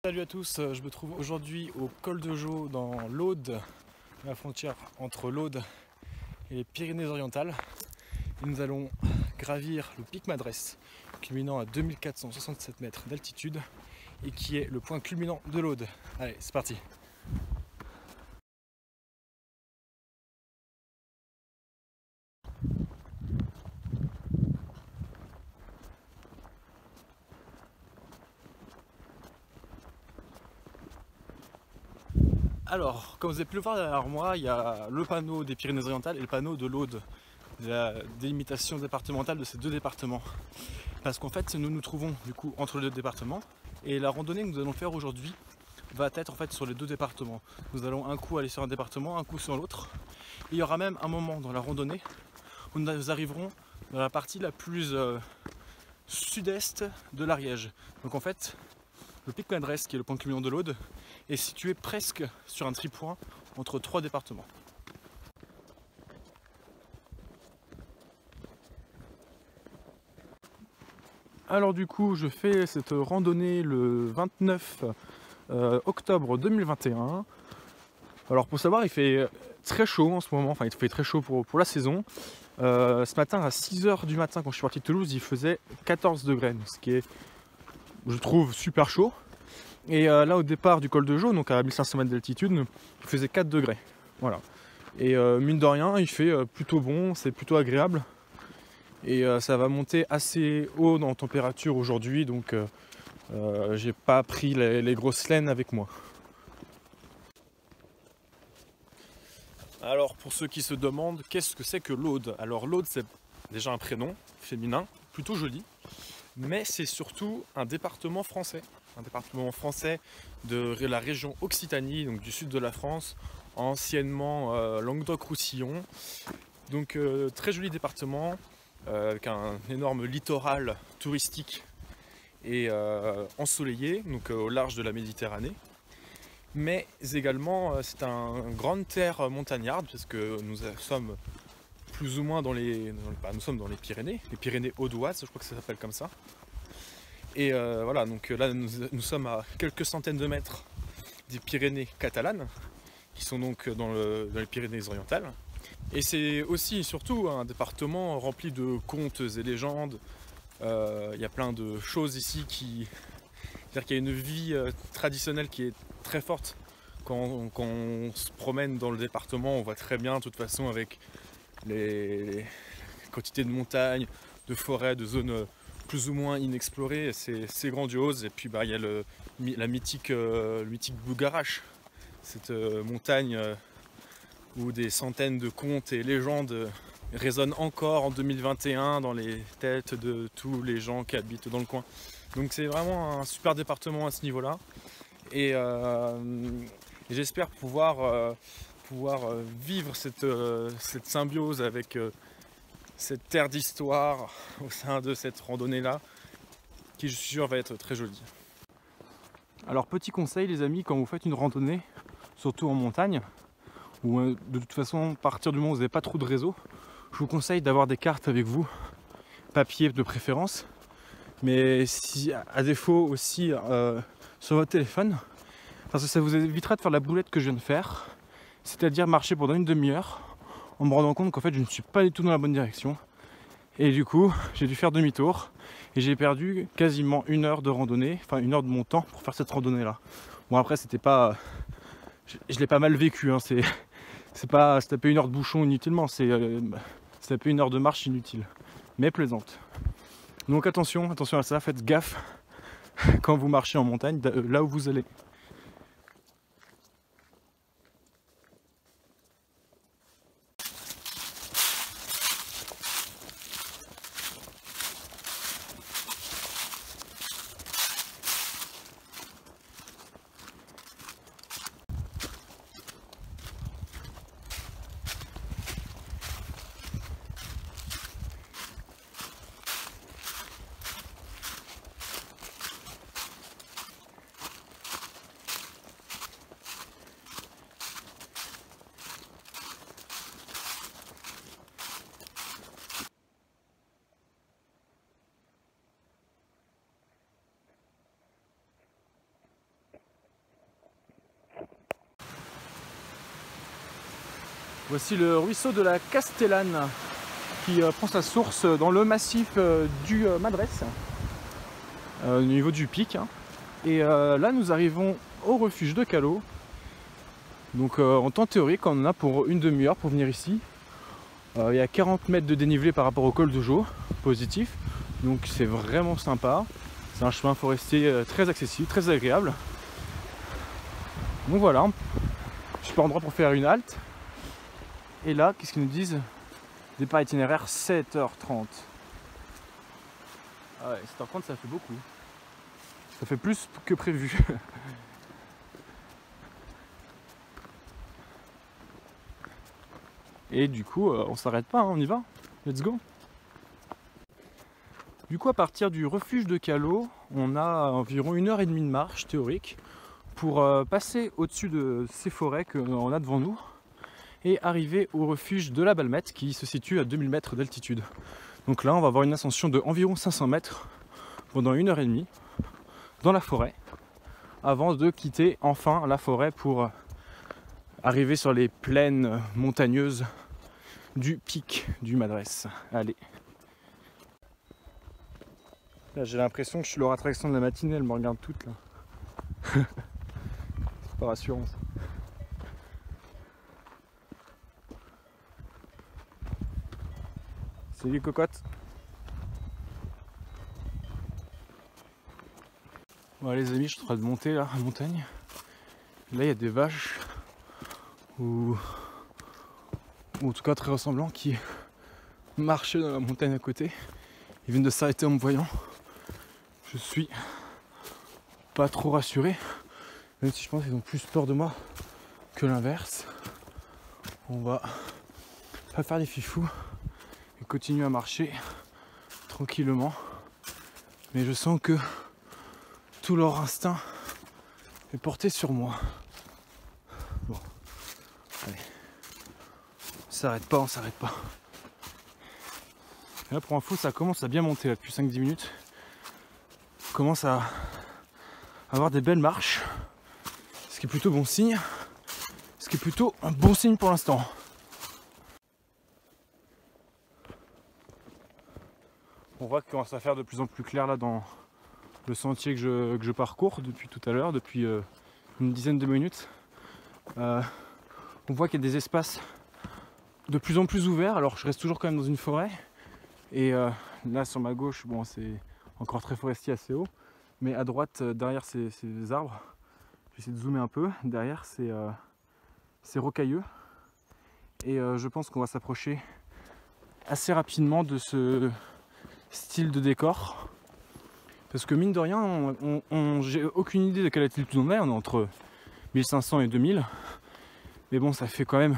Salut à tous, je me trouve aujourd'hui au col de Jaux dans l'Aude, la frontière entre l'Aude et les Pyrénées-Orientales. Et nous allons gravir le pic Madrès, culminant à 2467 mètres d'altitude et qui est le point culminant de l'Aude. Allez, c'est parti! Alors, comme vous avez pu le voir derrière moi, il y a le panneau des Pyrénées-Orientales et le panneau de l'Aude, de la délimitation départementale de ces deux départements. Parce qu'en fait, nous nous trouvons du coup entre les deux départements et la randonnée que nous allons faire aujourd'hui va être en fait sur les deux départements. Nous allons un coup aller sur un département, un coup sur l'autre. Il y aura même un moment dans la randonnée où nous arriverons dans la partie la plus sud-est de l'Ariège. Donc en fait, le pic Madrès, qui est le point culminant de l'Aude, est situé presque sur un tripoint entre trois départements. Alors du coup, je fais cette randonnée le 29 octobre 2021. Alors pour savoir, il fait très chaud en ce moment, enfin il fait très chaud pour la saison. Ce matin à 6 h du matin quand je suis parti de Toulouse, il faisait 14 degrés, ce qui est, je trouve, super chaud. Et là au départ du col de Jaux, donc à 1500 mètres d'altitude, il faisait 4 degrés. Voilà. Et mine de rien, il fait plutôt bon, c'est plutôt agréable. Et ça va monter assez haut en température aujourd'hui, donc j'ai pas pris les grosses laines avec moi. Alors pour ceux qui se demandent, qu'est-ce que c'est que l'Aude? Alors l'Aude, c'est déjà un prénom féminin, plutôt joli, mais c'est surtout un département français. Un département français de la région Occitanie, donc du sud de la France, anciennement Languedoc-Roussillon. Donc très joli département, avec un énorme littoral touristique et ensoleillé, donc au large de la Méditerranée. Mais également c'est une grande terre montagnarde, parce que nous sommes plus ou moins dans les Pyrénées audoises, je crois que ça s'appelle comme ça. Et voilà, donc là nous sommes à quelques centaines de mètres des Pyrénées catalanes, qui sont donc dans les Pyrénées-Orientales. Et c'est aussi et surtout un département rempli de contes et légendes. Il y a plein de choses ici c'est-à-dire qu'il y a une vie traditionnelle qui est très forte. Quand on se promène dans le département, on voit très bien, de toute façon, avec les quantités de montagnes, de forêts, de zones plus ou moins inexplorées, c'est grandiose. Et puis il y a le mythique Bougarache, cette montagne où des centaines de contes et légendes résonnent encore en 2021 dans les têtes de tous les gens qui habitent dans le coin. Donc c'est vraiment un super département à ce niveau-là. Et j'espère pouvoir vivre cette symbiose avec cette terre d'histoire au sein de cette randonnée-là, qui je suis sûr va être très jolie. Alors petit conseil les amis, quand vous faites une randonnée, surtout en montagne, ou de toute façon, à partir du moment où vous n'avez pas trop de réseau, je vous conseille d'avoir des cartes avec vous, papier de préférence, mais si à défaut aussi sur votre téléphone, parce que ça vous évitera de faire la boulette que je viens de faire, c'est-à-dire marcher pendant une demi-heure en me rendant compte qu'en fait je ne suis pas du tout dans la bonne direction, et du coup j'ai dû faire demi-tour et j'ai perdu quasiment une heure de randonnée, enfin une heure de mon temps pour faire cette randonnée là. Bon après c'était pas, je l'ai pas mal vécu, hein. C'est pas se taper une heure de bouchon inutilement, c'est se taper une heure de marche inutile, mais plaisante. Donc attention à ça, faites gaffe quand vous marchez en montagne, là où vous allez. Voici le ruisseau de la Castellane qui prend sa source dans le massif du Madrès, au niveau du pic. Hein. Et là nous arrivons au refuge de Callot. Donc en temps théorique on en a pour une demi-heure pour venir ici. Il y a 40 mètres de dénivelé par rapport au col de Jaux, positif. Donc c'est vraiment sympa. C'est un chemin forestier très accessible, très agréable. Donc voilà, super endroit pour faire une halte. Et là, qu'est-ce qu'ils nous disent? Départ itinéraire 7h30. Ah ouais, 7h30 ça fait beaucoup. Ça fait plus que prévu. Et du coup, on s'arrête pas, hein, on y va. Let's go. Du coup, à partir du refuge de Callot, on a environ 1h30 de marche théorique pour passer au-dessus de ces forêts qu'on a devant nous et arriver au refuge de la Balmette qui se situe à 2000 mètres d'altitude. Donc là, on va avoir une ascension de environ 500 mètres pendant 1h30 dans la forêt avant de quitter enfin la forêt pour arriver sur les plaines montagneuses du pic du Madrès. Allez. Là, j'ai l'impression que je suis leur attraction de la matinée, elle me regarde toute là. C'est pas rassurant ça. Salut cocotte. Bon les amis, je suis en train de monter là, à la montagne. Là il y a des vaches ou en tout cas très ressemblants qui marchaient dans la montagne à côté. Ils viennent de s'arrêter en me voyant. Je suis pas trop rassuré, même si je pense qu'ils ont plus peur de moi que l'inverse. On va pas faire des fifous et continuer à marcher tranquillement. Mais je sens que tout leur instinct est porté sur moi. Bon, allez. On s'arrête pas, on s'arrête pas. Et là pour info, ça commence à bien monter là, depuis 5-10 minutes. On commence à avoir des belles marches, ce qui est plutôt bon signe, ce qui est plutôt un bon signe pour l'instant. On voit qu'il commence à faire de plus en plus clair là dans le sentier que je parcours depuis tout à l'heure, depuis une dizaine de minutes. On voit qu'il y a des espaces de plus en plus ouverts, alors je reste toujours quand même dans une forêt. Et là sur ma gauche, bon c'est encore très forestier assez haut, mais à droite derrière ces arbres, je vais essayer de zoomer un peu, derrière c'est rocailleux. Et je pense qu'on va s'approcher assez rapidement de ce style de décor. Parce que mine de rien, j'ai aucune idée de quelle altitude on est entre 1500 et 2000. Mais bon, ça fait quand même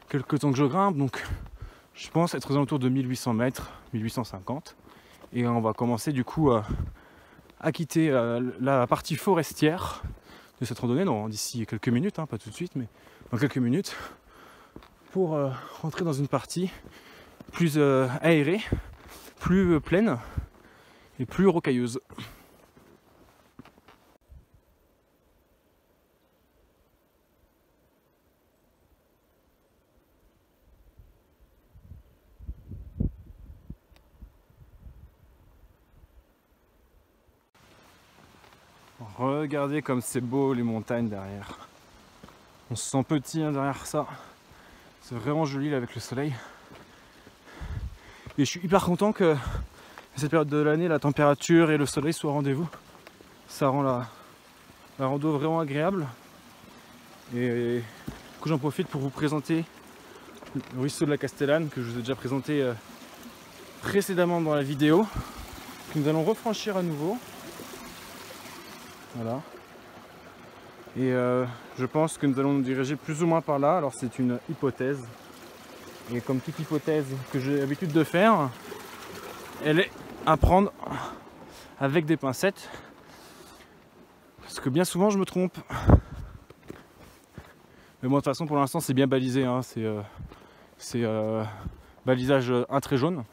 quelques temps que je grimpe, donc je pense être aux alentours de 1800 mètres, 1850. Et on va commencer du coup à quitter la partie forestière de cette randonnée, d'ici quelques minutes, hein, pas tout de suite, mais dans quelques minutes, pour rentrer dans une partie plus aérée, plus pleine et plus rocailleuse. Regardez comme c'est beau les montagnes derrière. On se sent petit hein, derrière ça. C'est vraiment joli là avec le soleil. Et je suis hyper content que cette période de l'année, la température et le soleil soient au rendez-vous. Ça rend la rando vraiment agréable. Et du coup j'en profite pour vous présenter le ruisseau de la Castellane que je vous ai déjà présenté précédemment dans la vidéo. Que nous allons refranchir à nouveau. Voilà. Et je pense que nous allons nous diriger plus ou moins par là. Alors c'est une hypothèse. Et comme toute hypothèse que j'ai l'habitude de faire, elle est à prendre avec des pincettes. Parce que bien souvent je me trompe. Mais bon, de toute façon pour l'instant c'est bien balisé. Hein. C'est balisage un trait jaune.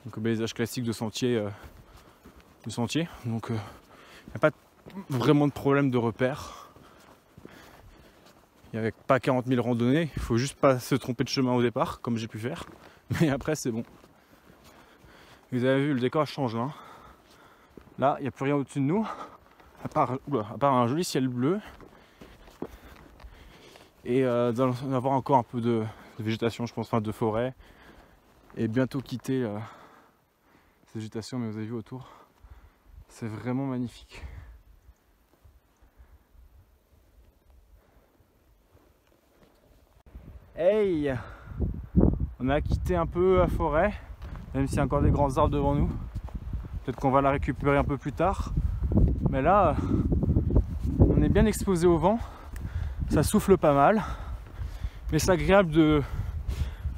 Donc balisage classique de sentier. Donc il n'y a pas vraiment de problème de repère. Il n'y avait pas 40 000 randonnées, il faut juste pas se tromper de chemin au départ, comme j'ai pu faire. Mais après c'est bon. Vous avez vu, le décor change là. Hein. Là, il n'y a plus rien au-dessus de nous, à part un joli ciel bleu. Et d'avoir encore un peu de végétation, je pense, enfin de forêt. Et bientôt quitter cette végétation, mais vous avez vu autour, c'est vraiment magnifique. Hey! On a quitté un peu la forêt, même s'il y a encore des grands arbres devant nous. Peut-être qu'on va la récupérer un peu plus tard. Mais là, on est bien exposé au vent. Ça souffle pas mal. Mais c'est agréable de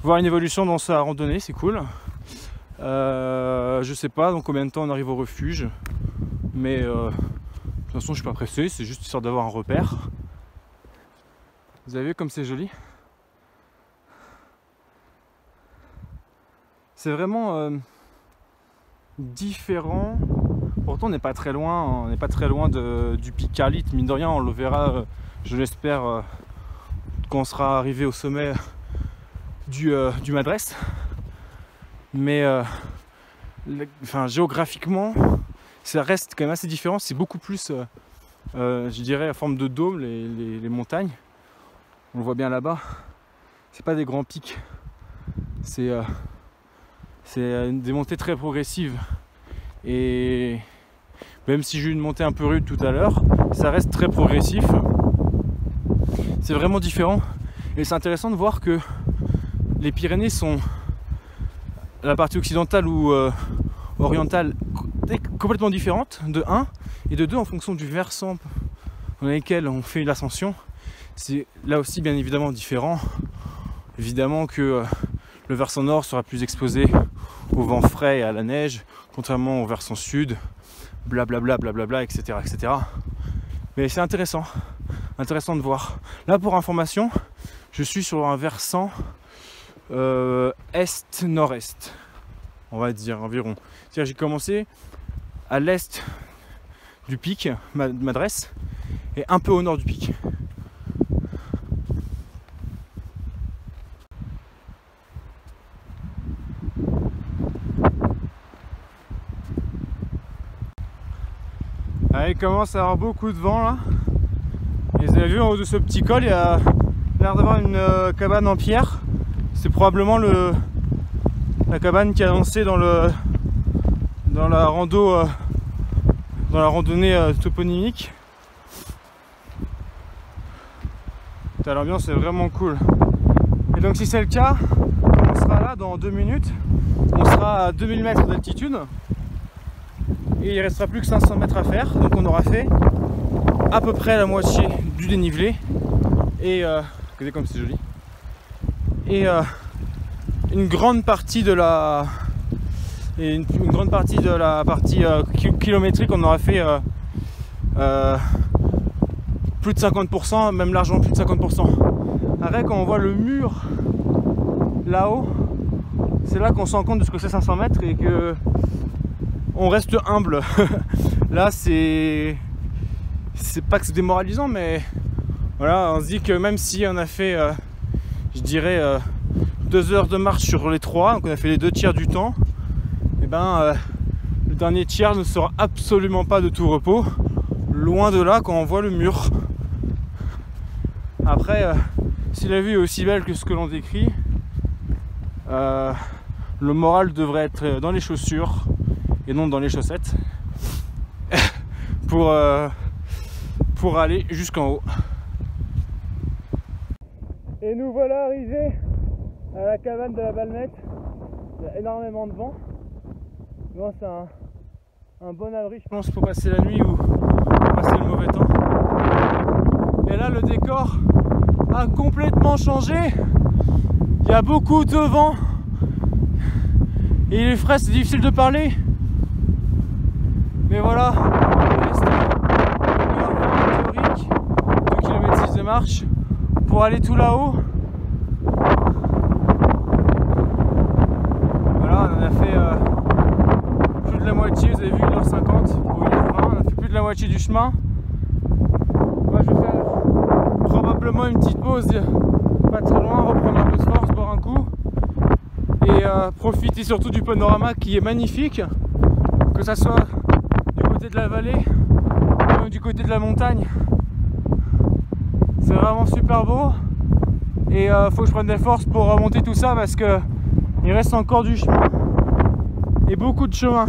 voir une évolution dans sa randonnée, c'est cool. Je sais pas dans combien de temps on arrive au refuge. Mais de toute façon, je suis pas pressé, c'est juste histoire d'avoir un repère. Vous avez vu comme c'est joli? C'est vraiment différent. Pourtant on n'est pas très loin, du pic Carlit, mine de rien on le verra, je l'espère, quand on sera arrivé au sommet du Madres. Mais géographiquement ça reste quand même assez différent, c'est beaucoup plus je dirais à forme de dôme les montagnes. On le voit bien là-bas, c'est pas des grands pics, c'est des montées très progressives. Et même si j'ai eu une montée un peu rude tout à l'heure, ça reste très progressif. C'est vraiment différent. Et c'est intéressant de voir que les Pyrénées sont la partie occidentale ou orientale complètement différente, de 1, et de 2 en fonction du versant dans lequel on fait l'ascension. C'est là aussi bien évidemment différent. Évidemment que le versant nord sera plus exposé au vent frais et à la neige, contrairement au versant sud, blablabla, blablabla, etc., etc. Mais c'est intéressant de voir. Là, pour information, je suis sur un versant est-nord-est, on va dire environ. C'est-à-dire j'ai commencé à l'est du pic Madres et un peu au nord du pic. Ah, il commence à avoir beaucoup de vent là. Et vous avez vu en haut de ce petit col, il y a l'air d'avoir une cabane en pierre. C'est probablement la cabane qui a lancé dans la randonnée toponymique. L'ambiance est vraiment cool. Et donc si c'est le cas, on sera là dans 2 minutes. On sera à 2000 mètres d'altitude. Et il ne restera plus que 500 mètres à faire, donc on aura fait à peu près la moitié du dénivelé. Et regardez comme c'est joli. Et une grande partie de la partie kilométrique, on aura fait plus de 50%, même largement plus de 50%. Après, quand on voit le mur là-haut, c'est là qu'on se rend compte de ce que c'est 500 mètres et que on reste humble. Là, c'est pas que c'est démoralisant, mais voilà, on se dit que même si on a fait, je dirais, 2 heures de marche sur les 3, donc on a fait les 2 tiers du temps, et ben le dernier tiers ne sera absolument pas de tout repos, loin de là quand on voit le mur. Après, si la vue est aussi belle que ce que l'on décrit, le moral devrait être dans les chaussures et non dans les chaussettes pour aller jusqu'en haut. Et nous voilà arrivés à la cabane de la Balmette. Il y a énormément de vent. Bon, c'est un bon abri, je pense, pour passer la nuit ou passer le mauvais temps. Et là, le décor a complètement changé. Il y a beaucoup de vent. Et il est frais, c'est difficile de parler. Mais voilà, il reste 1 théorique, 2,6 km de marche pour aller tout là-haut. Voilà, on en a fait plus de la moitié, vous avez vu 1h50 ou 1h20, on a fait plus de la moitié du chemin. Moi je vais faire probablement simplement une petite pause, pas très loin, reprendre un peu de force, boire un coup et profiter surtout du panorama qui est magnifique, que ça soit du côté de la vallée ou du côté de la montagne. C'est vraiment super beau et faut que je prenne des forces pour remonter tout ça parce que il reste encore du chemin et beaucoup de chemin.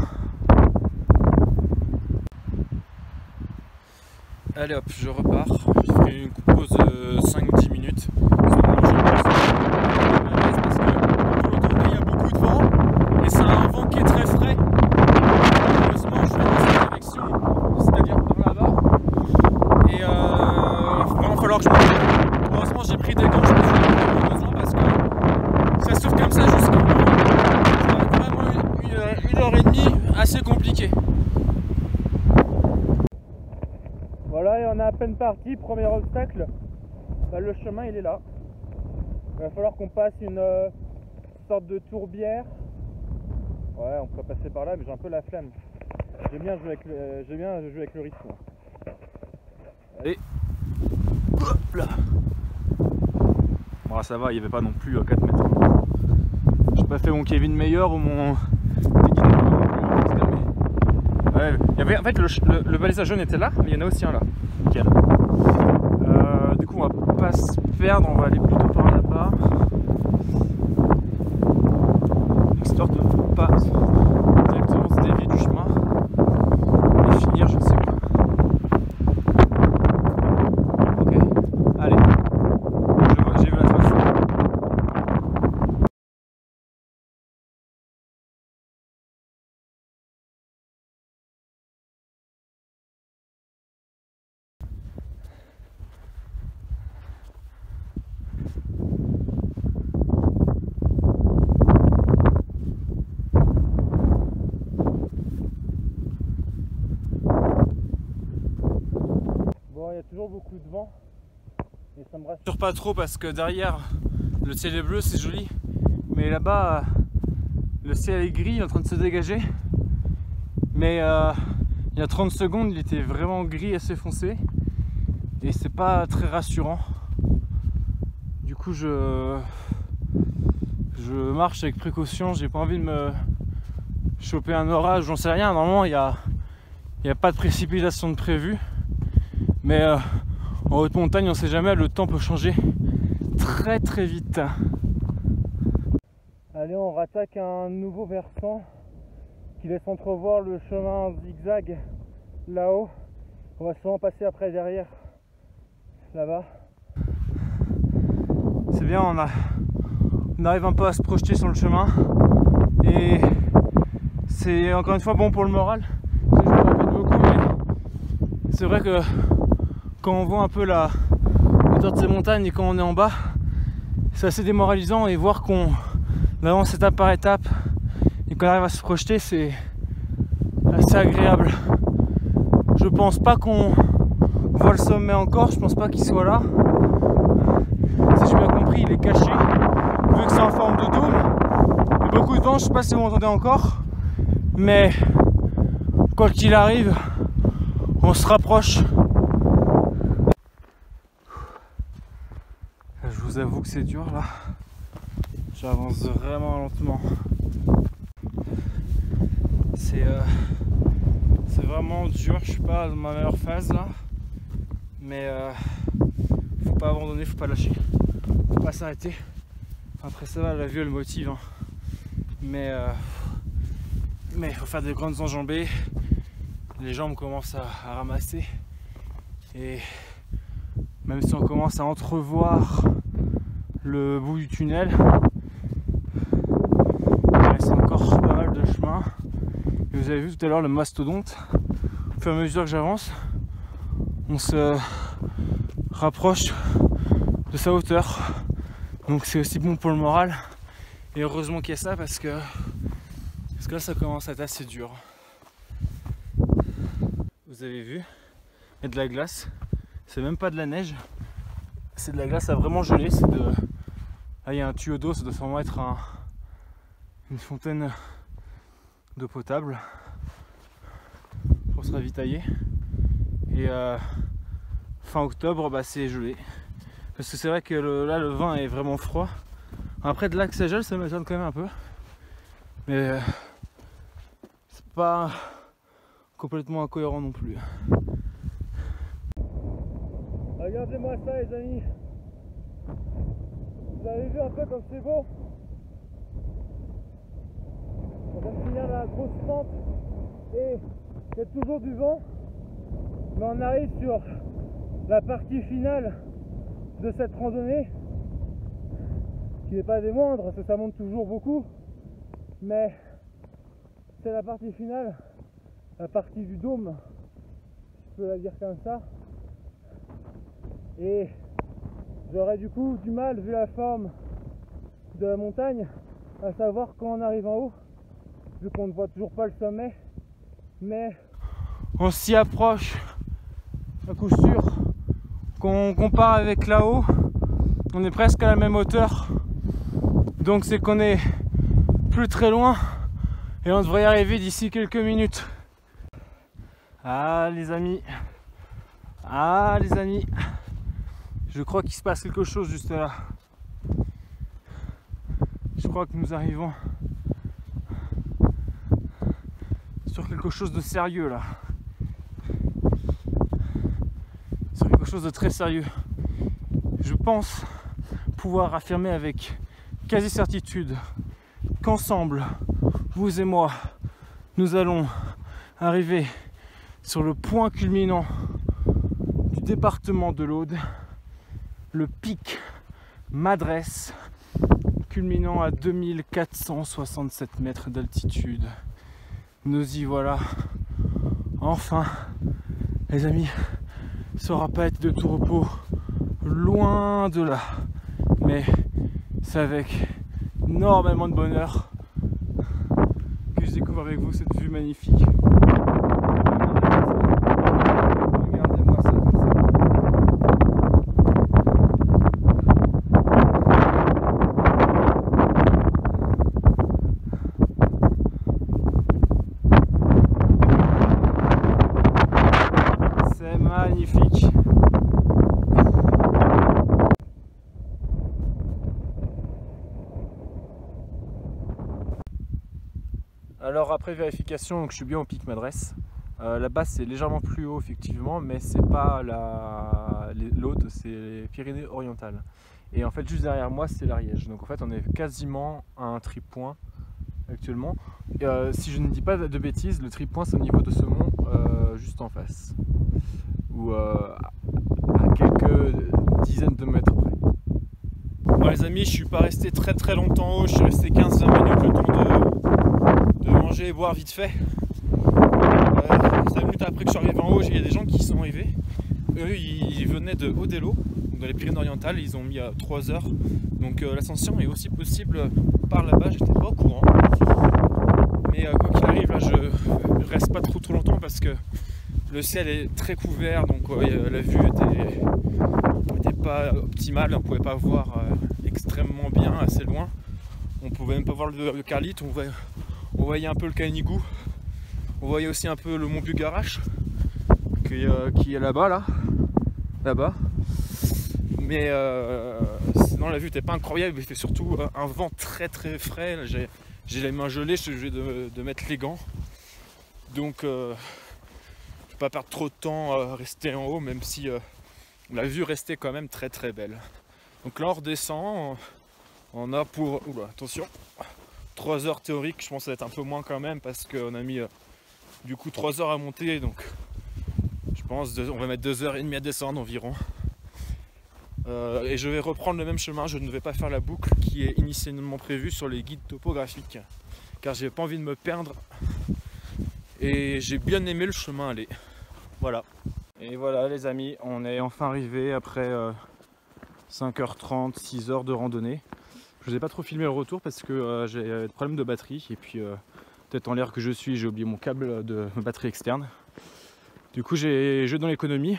Allez hop, je repars. J'ai fait une pause de 5-10 minutes. Parce que autour il y a beaucoup de vent et c'est un vent qui est très frais. Heureusement, je vais dans cette direction, c'est-à-dire par là-bas. Et il va vraiment falloir que je me... Heureusement, j'ai pris des gants, je pense que j'en ai besoin parce que ça souffle comme ça jusqu'au bout. Ça va être vraiment une heure et demie assez compliquée. Voilà, et on est à peine parti, premier obstacle, bah, le chemin il est là. Il va falloir qu'on passe une sorte de tourbière. Ouais, on pourrait passer par là, mais j'ai un peu la flemme. J'aime bien jouer avec le rythme. Allez, hop là. Bon, ça va, il n'y avait pas non plus 4 mètres. J'ai pas fait mon Kevin Mayer ou mon... Ouais, il y avait, en fait le balisage jaune était là, mais il y en a aussi un là. Nickel. Du coup on va pas se perdre, on va aller plutôt par là-bas. Histoire de pas directement se dévier du chemin et finir je ne sais où. Ok, allez. J'ai vu la trace. Bon, il y a toujours beaucoup de vent et ça me rassure pas trop parce que derrière le ciel est bleu, c'est joli, mais là-bas le ciel est gris, il est en train de se dégager, mais il y a 30 secondes il était vraiment gris, assez foncé et c'est pas très rassurant. Du coup je marche avec précaution, j'ai pas envie de me choper un orage, j'en sais rien. Normalement il y a pas de précipitation de prévu, mais en haute montagne on sait jamais, le temps peut changer très très vite. Allez, on rattaque un nouveau versant qui laisse entrevoir le chemin zigzag là-haut. On va sûrement passer après derrière là-bas. C'est bien, on arrive un peu à se projeter sur le chemin et c'est encore une fois bon pour le moral. Je me répète beaucoup, mais c'est vrai que quand on voit un peu la hauteur de ces montagnes et quand on est en bas, c'est assez démoralisant, et voir qu'on avance étape par étape et qu'on arrive à se projeter, c'est assez agréable. Je pense pas qu'on voit le sommet encore, je pense pas qu'il soit là. Si j'ai bien compris, il est caché, vu que c'est en forme de dôme. Il y a beaucoup de vent, je sais pas si vous m'entendez encore, mais quoi qu'il arrive, on se rapproche. Je vous avoue que c'est dur là, j'avance vraiment lentement. C'est vraiment dur, je suis pas dans ma meilleure phase là, mais faut pas abandonner, faut pas lâcher, faut pas s'arrêter. Après ça va, la vue elle motive, hein. Mais il faut faire des grandes enjambées, les jambes commencent à ramasser, et même si on commence à entrevoir le bout du tunnel, il reste encore pas mal de chemin. Et vous avez vu tout à l'heure le mastodonte, au fur et à mesure que j'avance, on se rapproche de sa hauteur, donc c'est aussi bon pour le moral, et heureusement qu'il y a ça parce que là ça commence à être assez dur. Vous avez vu, il y a de la glace, c'est même pas de la neige, c'est de la glace à vraiment geler. Là il y a un tuyau d'eau, ça doit sûrement être une fontaine d'eau potable pour se ravitailler. Et fin octobre, bah, c'est gelé. Parce que c'est vrai que là le vin est vraiment froid. Après de là que ça gèle, ça m'étonne quand même un peu. Mais c'est pas complètement incohérent non plus. Regardez-moi ça les amis. Vous avez vu un peu comme c'est beau. On vient de finir la grosse pente et il y a toujours du vent. Mais on arrive sur la partie finale de cette randonnée, qui n'est pas des moindres, parce que ça monte toujours beaucoup. Mais c'est la partie finale, la partie du dôme, si je peux la dire comme ça. Et j'aurais du coup du mal, vu la forme de la montagne, à savoir quand on arrive en haut, vu qu'on ne voit toujours pas le sommet. Mais on s'y approche à coup sûr. Qu'on compare avec là-haut, on est presque à la même hauteur. Donc c'est qu'on est plus très loin et on devrait y arriver d'ici quelques minutes. Ah les amis, je crois qu'il se passe quelque chose juste là. Je crois que nous arrivons sur quelque chose de sérieux là. Sur quelque chose de très sérieux. Je pense pouvoir affirmer avec quasi certitude qu'ensemble, vous et moi, nous allons arriver sur le point culminant du département de l'Aude, le pic Madrès, culminant à 2467 mètres d'altitude. Nous y voilà, enfin, les amis, ça aura pas été de tout repos, loin de là, mais c'est avec énormément de bonheur que je découvre avec vous cette vue magnifique. Regardez-moi ça comme ça. C'est magnifique. Alors après vérification, donc je suis bien au pic Madrès. Là-bas c'est légèrement plus haut effectivement, mais c'est pas l'Aude, c'est les Pyrénées-Orientales. Et en fait juste derrière moi c'est l'Ariège. Donc en fait on est quasiment à un tripoint actuellement. Si je ne dis pas de bêtises, le tripoint c'est au niveau de ce mont juste en face. Ou à quelques dizaines de mètres près. Bon les amis, je suis pas resté très longtemps en haut, je suis resté 15-20 minutes le temps de manger et boire vite fait. 5 minutes après que je suis arrivé en haut, il y a des gens qui sont arrivés. Eux ils venaient de Haut-Delot, dans les Pyrénées-Orientales, ils ont mis 3 heures. Donc l'ascension est aussi possible par là-bas, j'étais pas au courant. Mais quoi qu'il arrive, là je reste pas trop longtemps parce que le ciel est très couvert, donc la vue était pas optimale, on pouvait pas voir extrêmement bien, assez loin. On pouvait même pas voir le Carlite, on voyait un peu le Canigou, on voyait aussi un peu le mont Bugarache qui est là-bas, là-bas. Mais sinon la vue n'était pas incroyable, il fait surtout un vent très frais. J'ai les mains gelées, je suis obligé de mettre les gants. Donc je vais pas perdre trop de temps à rester en haut, même si la vue restait quand même très belle. Donc là on redescend, on a pour, attention, 3 heures théoriques, je pense que ça va être un peu moins quand même parce qu'on a mis du coup 3 heures à monter, donc je pense on va mettre 2h30 à descendre environ. Et je vais reprendre le même chemin, je ne vais pas faire la boucle qui est initialement prévue sur les guides topographiques car j'ai pas envie de me perdre et j'ai bien aimé le chemin aller. Voilà. Et voilà les amis, on est enfin arrivé après 5h30, 6h de randonnée. Je vous ai pas trop filmé le retour parce que j'ai des problèmes de batterie et puis peut-être en l'air que je suis, j'ai oublié mon câble de batterie externe. Du coup j'ai joué dans l'économie.